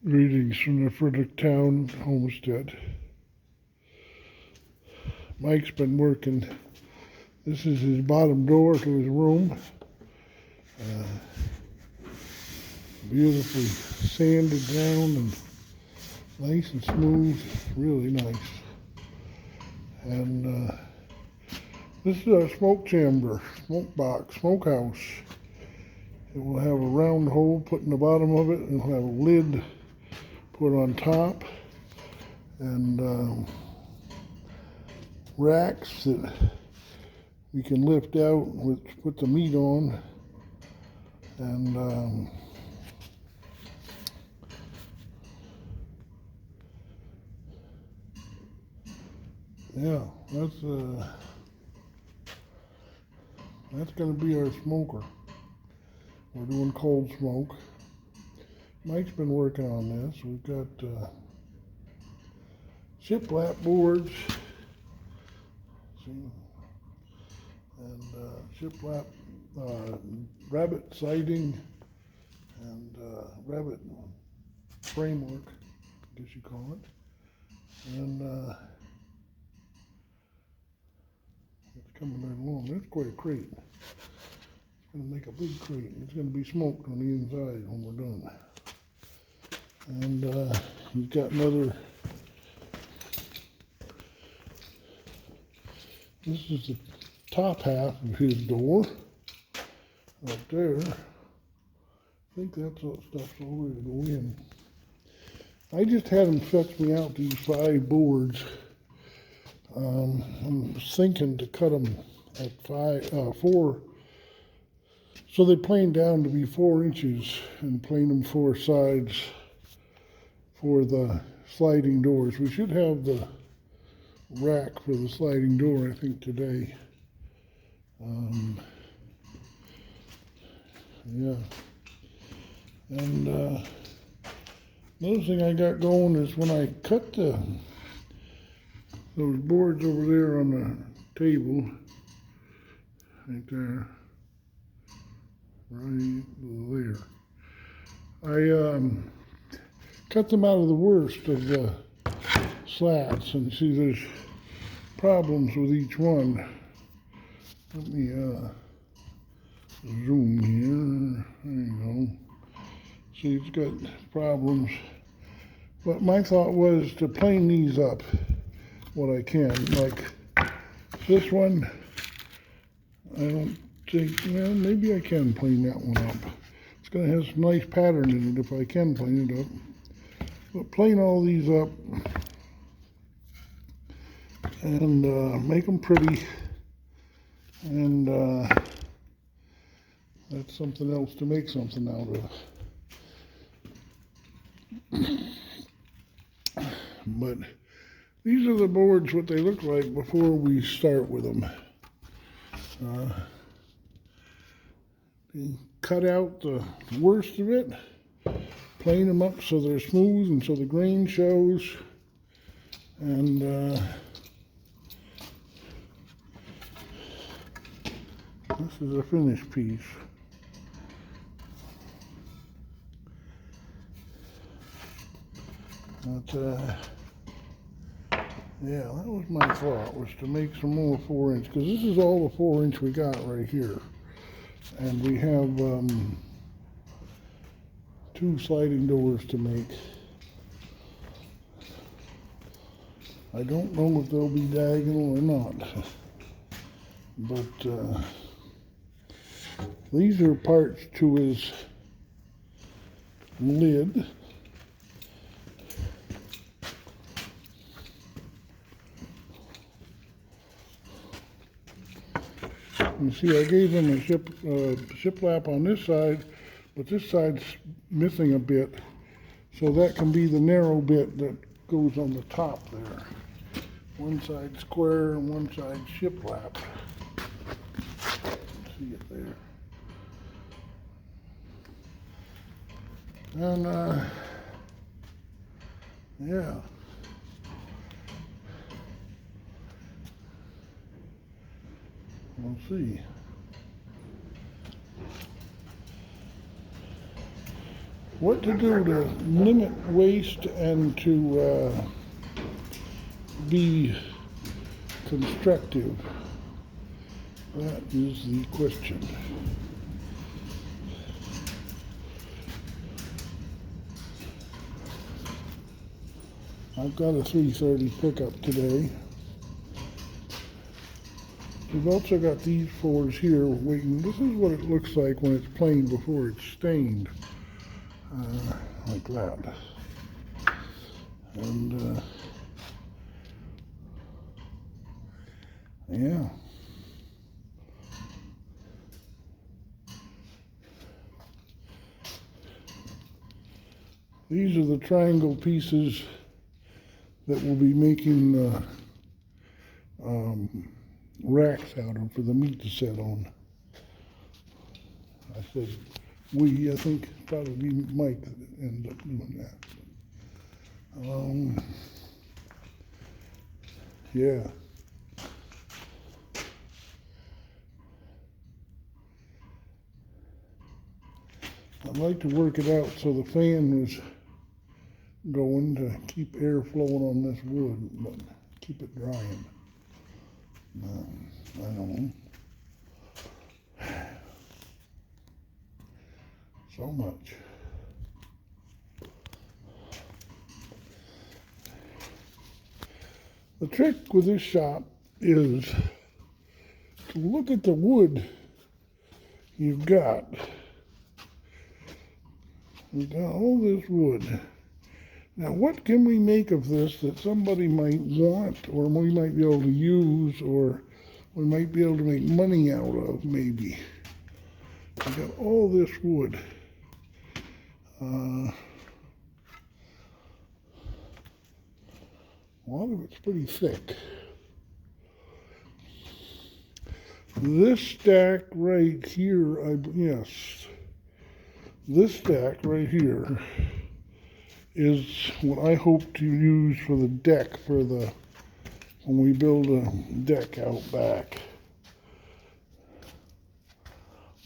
Greetings from the Fredericktown homestead. Mike's been working. This is his bottom door to his room. Beautifully sanded down and nice and smooth, really nice. And this is our smoke chamber, smoke box, smokehouse. It will have a round hole put in the bottom of it, and it'll have a lid put on top, and racks that we can lift out, which put the meat on, and yeah, that's going to be our smoker. We're doing cold smoke. Mike's been working on this. We've got shiplap boards, see, and shiplap rabbit siding and rabbit framework, I guess you call it. And it's coming right along. That's quite a crate. It's going to make a big crate. It's going to be smoked on the inside when we're done. And he's got another. This is the top half of his door, right there. I think that's what stuff's all ready to go in. I just had him fetch me out these 5 boards. I'm thinking to cut them at 4, so they plane down to be 4 inches and plane them 4 sides for the sliding doors. We should have the rack for the sliding door, I think, today. Yeah. And another thing I got going is when I cut those boards over there on the table, right there, right there, I cut them out of the worst of the slats, and see there's problems with each one. Let me zoom here. There you go. See, it's got problems. But my thought was to plane these up what I can. Like this one, I don't think, well, maybe I can plane that one up. It's going to have some nice pattern in it if I can plane it up. But plane all these up and make them pretty, and that's something else to make something out of. But these are the boards, what they look like before we start with them. Cut out the worst of it, plane them up so they're smooth and so the grain shows, and this is a finished piece. But yeah, that was my thought, was to make some more 4-inch, because this is all the 4-inch we got right here. And we have 2 sliding doors to make. I don't know if they'll be diagonal or not, but these are parts to his lid. You see, I gave him a shiplap on this side, but this side's missing a bit, so that can be the narrow bit that goes on the top there. One side square and one side shiplap. See it there. And yeah. We'll see. what to do to limit waste and to be constructive. That is the question. I've got a 330 pickup today. We've also got these fours here waiting. This is what it looks like when it's plain before it's stained. Like that. And yeah. These are the triangle pieces that we'll be making racks out of for the meat to sit on. I said I think probably Mike ended up doing that. Yeah. I'd like to work it out so the fan was going to keep air flowing on this wood, but keep it drying. I don't know. So much. The trick with this shop is to look at the wood you've got. We've got all this wood. Now, what can we make of this that somebody might want, or we might be able to use, or we might be able to make money out of, maybe? We've got all this wood. A lot of it's pretty thick. This stack right here, this stack right here is what I hope to use for the deck when we build a deck out back.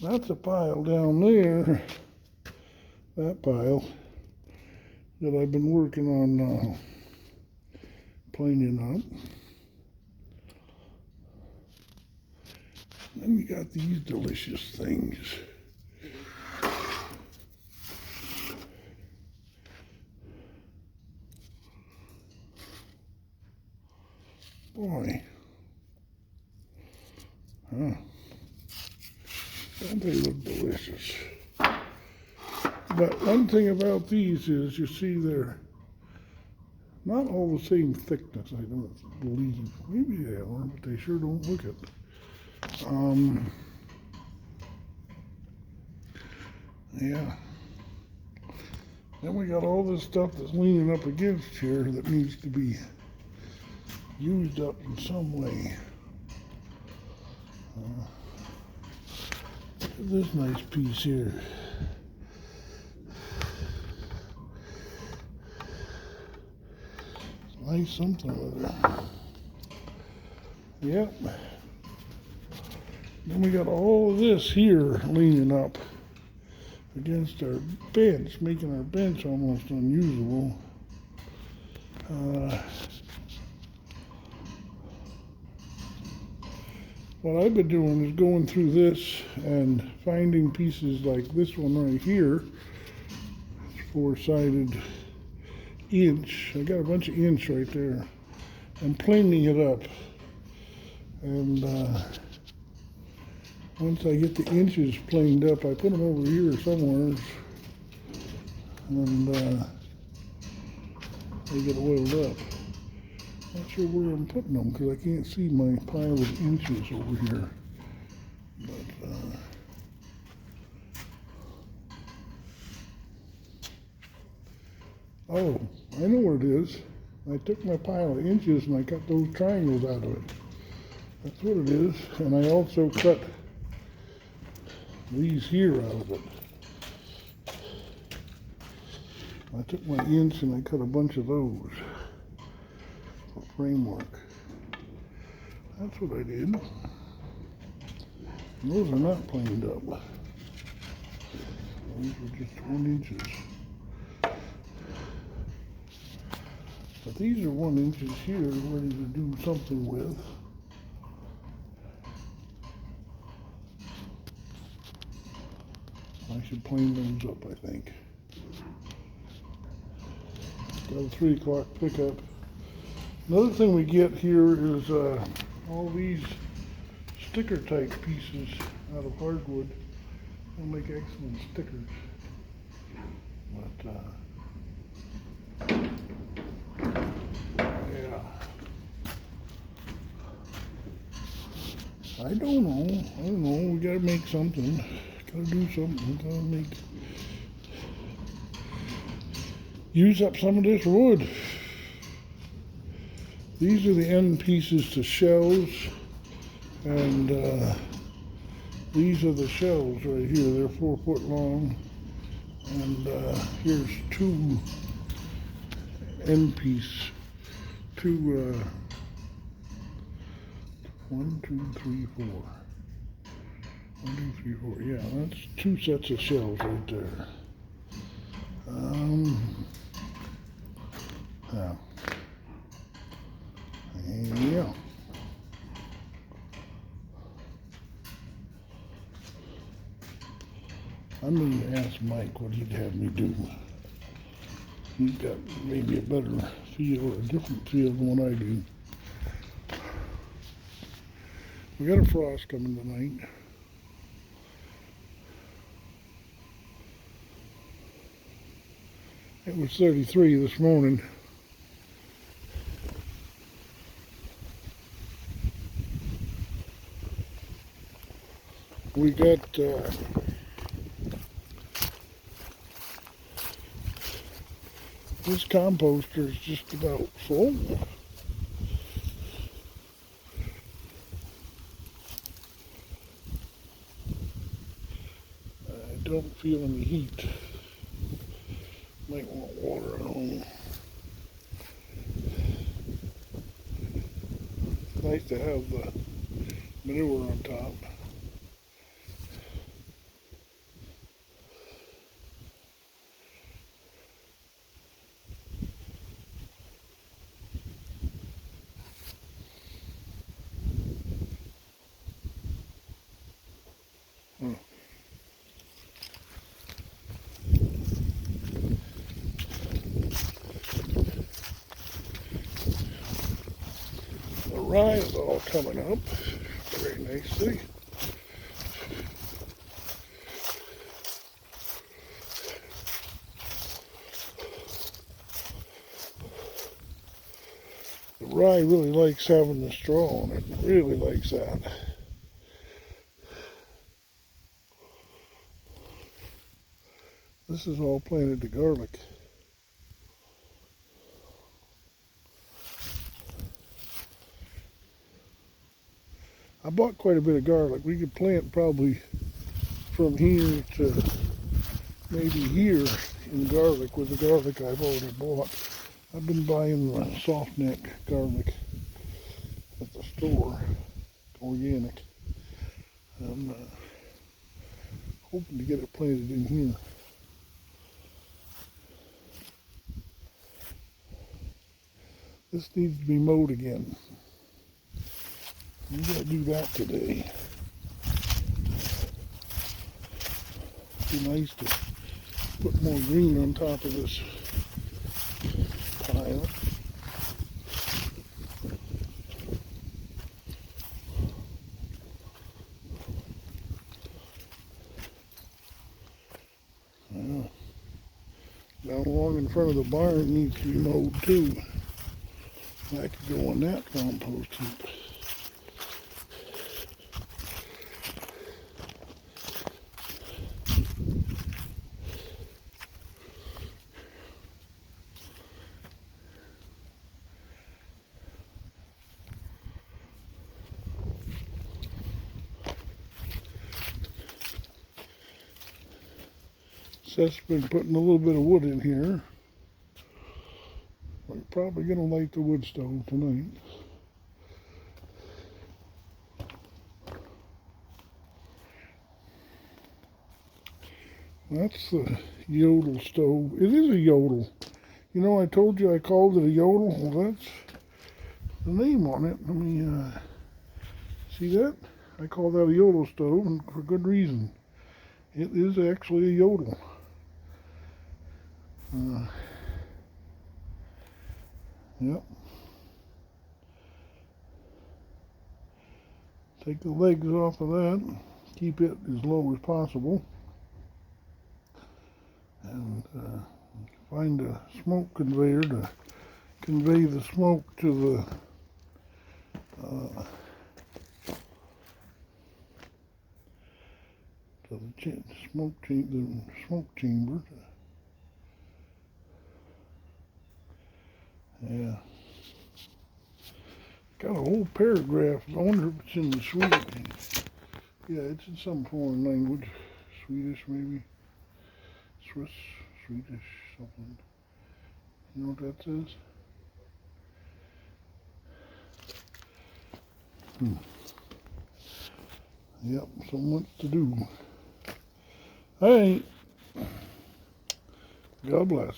That's a pile down there, that pile, that I've been working on planing up. Then you got these delicious things. Boy, huh? Don't they look delicious? But one thing about these is, you see, they're not all the same thickness, I don't believe. Maybe they are, but they sure don't look it. Yeah. Then we got all this stuff that's leaning up against here that needs to be used up in some way. This nice piece here. Nice something with it. Yep. Then we got all of this here leaning up against our bench, making our bench almost unusable. What I've been doing is going through this and finding pieces like this one right here. It's four-sided inch. I got a bunch of inch right there. I'm planing it up. And once I get the inches planed up, I put them over here somewhere. And they get oiled up. Not sure where I'm putting them because I can't see my pile of inches over here. But oh, I know where it is. I took my pile of inches and I cut those triangles out of it. That's what it is. And I also cut these here out of it. I took my inch and I cut a bunch of those for framework. That's what I did. And those are not planed up. These are just 1 inches. But these are 1 inches here, ready to do something with. I should plane those up, I think. Got a 3 o'clock pickup. Another thing we get here is all these sticker type pieces out of hardwood. They'll make excellent stickers. But yeah, I don't know. We gotta make something. Gotta do something. Gotta use up some of this wood. These are the end pieces to shells, and these are the shells right here. They're 4 foot long, and here's 2 end piece, 2 1, 2, 3, 4. 1, 2, 3, 4. Yeah, that's 2 sets of shells right there. Yeah. I'm going to ask Mike what he'd have me do. He's got maybe a better feel or a different feel than what I do. We got a frost coming tonight. It was 33 this morning. We got this composter is just about full. I don't feel any heat. Might want water at home. It's nice to have the manure on top. The rye is all coming up very nicely. The rye really likes having the straw on it. Really likes that. This is all planted to garlic. I bought quite a bit of garlic. We could plant probably from here to maybe here in garlic with the garlic I've already bought. I've been buying the soft neck garlic at the store, organic. I'm hoping to get it planted in here. This needs to be mowed again. We gotta do that today. It'd be nice to put more green on top of this pile. Down along in front of the barn needs to be mowed too. I could go on that compost heap. Seth's been putting a little bit of wood in here. We're probably going to light the wood stove tonight. That's the Yodel stove. It is a Yodel. You know, I told you I called it a yodel. Well, that's the name on it. Let me see that? I call that a yodel stove, and for good reason. It is actually a yodel. Yep. Take the legs off of that. Keep it as low as possible. And find a smoke conveyor to convey the smoke to the smoke chamber. Yeah. Got a whole paragraph. I wonder if it's in the Swedish. Yeah, it's in some foreign language. Swedish, maybe. Swiss, Swedish, something. You know what that says? Yep, so much to do. All right. God bless.